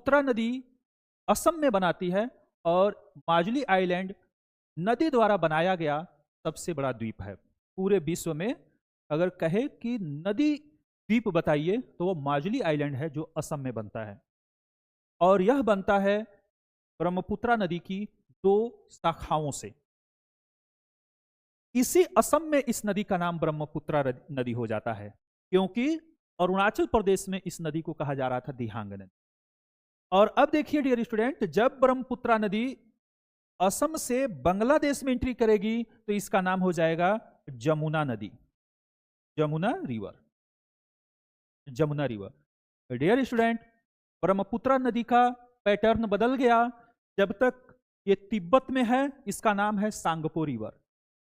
ब्रह्मपुत्रा नदी असम में बनाती है और माजुली आइलैंड नदी द्वारा बनाया गया सबसे बड़ा द्वीप है पूरे विश्व में। अगर कहे कि नदी द्वीप बताइए तो वो माजुली आइलैंड है जो असम में बनता है, और यह बनता है ब्रह्मपुत्रा नदी की 2 शाखाओं से। इसी असम में इस नदी का नाम ब्रह्मपुत्रा नदी हो जाता है, क्योंकि अरुणाचल प्रदेश में इस नदी को कहा जा रहा था दिहांग नदी। और अब देखिए डियर स्टूडेंट, जब ब्रह्मपुत्रा नदी असम से बांग्लादेश में एंट्री करेगी तो इसका नाम हो जाएगा जमुना नदी, Jamuna river, Jamuna river. Dear student, Brahmaputra नदी का पैटर्न बदल गया। जब तक ये तिब्बत में है इसका नाम है सांगपो रिवर,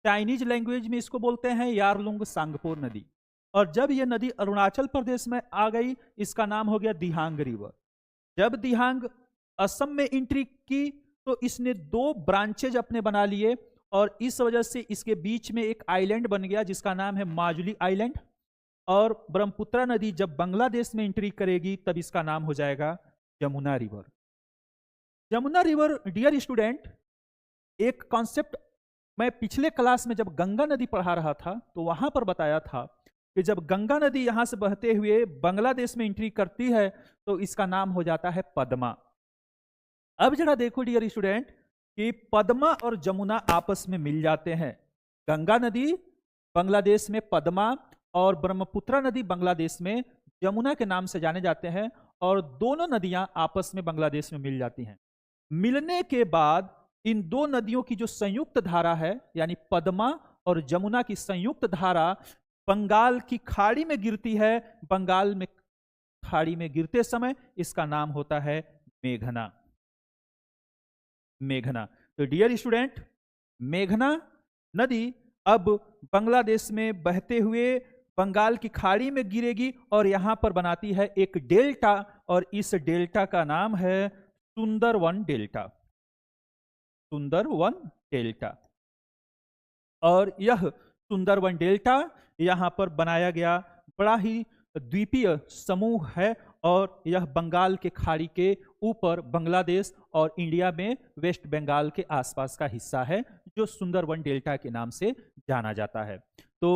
चाइनीज लैंग्वेज में इसको बोलते हैं यारलुंग सांगपो नदी। और जब ये नदी अरुणाचल प्रदेश में आ गई इसका नाम हो गया दिहांग रिवर। जब दिहांग असम में एंट्री की तो इसने 2 ब्रांचेज अपने बना लिए, और इस वजह से इसके बीच में एक आइलैंड बन गया जिसका नाम है माजुली आइलैंड। और ब्रह्मपुत्रा नदी जब बांग्लादेश में एंट्री करेगी तब इसका नाम हो जाएगा Jamuna river. Jamuna river dear student, एक कॉन्सेप्ट मैं पिछले क्लास में जब गंगा नदी पढ़ा रहा था तो वहां पर बताया था कि जब गंगा नदी यहां से बहते हुए बांग्लादेश में एंट्री करती है तो इसका नाम हो जाता है पद्मा। अब जरा देखो डियर स्टूडेंट कि पद्मा और जमुना आपस में मिल जाते हैं। गंगा नदी बांग्लादेश में पद्मा और ब्रह्मपुत्रा नदी बांग्लादेश में जमुना के नाम से जाने जाते हैं, और दोनों नदियां आपस में बांग्लादेश में मिल जाती हैं। मिलने के बाद इन 2 नदियों की जो संयुक्त धारा है, यानी पद्मा और जमुना की संयुक्त धारा बंगाल की खाड़ी में गिरती है। बंगाल में खाड़ी में गिरते समय इसका नाम होता है मेघना, मेघना। तो डियर स्टूडेंट, मेघना नदी अब बांग्लादेश में बहते हुए बंगाल की खाड़ी में गिरेगी और यहां पर बनाती है एक डेल्टा, और इस डेल्टा का नाम है सुंदरवन डेल्टा, सुंदरवन डेल्टा। और यह सुंदरवन डेल्टा यहां पर बनाया गया बड़ा ही द्वीपीय समूह है, और यह बंगाल के खाड़ी के ऊपर बांग्लादेश और इंडिया में वेस्ट बंगाल के आसपास का हिस्सा है जो सुंदरवन डेल्टा के नाम से जाना जाता है। तो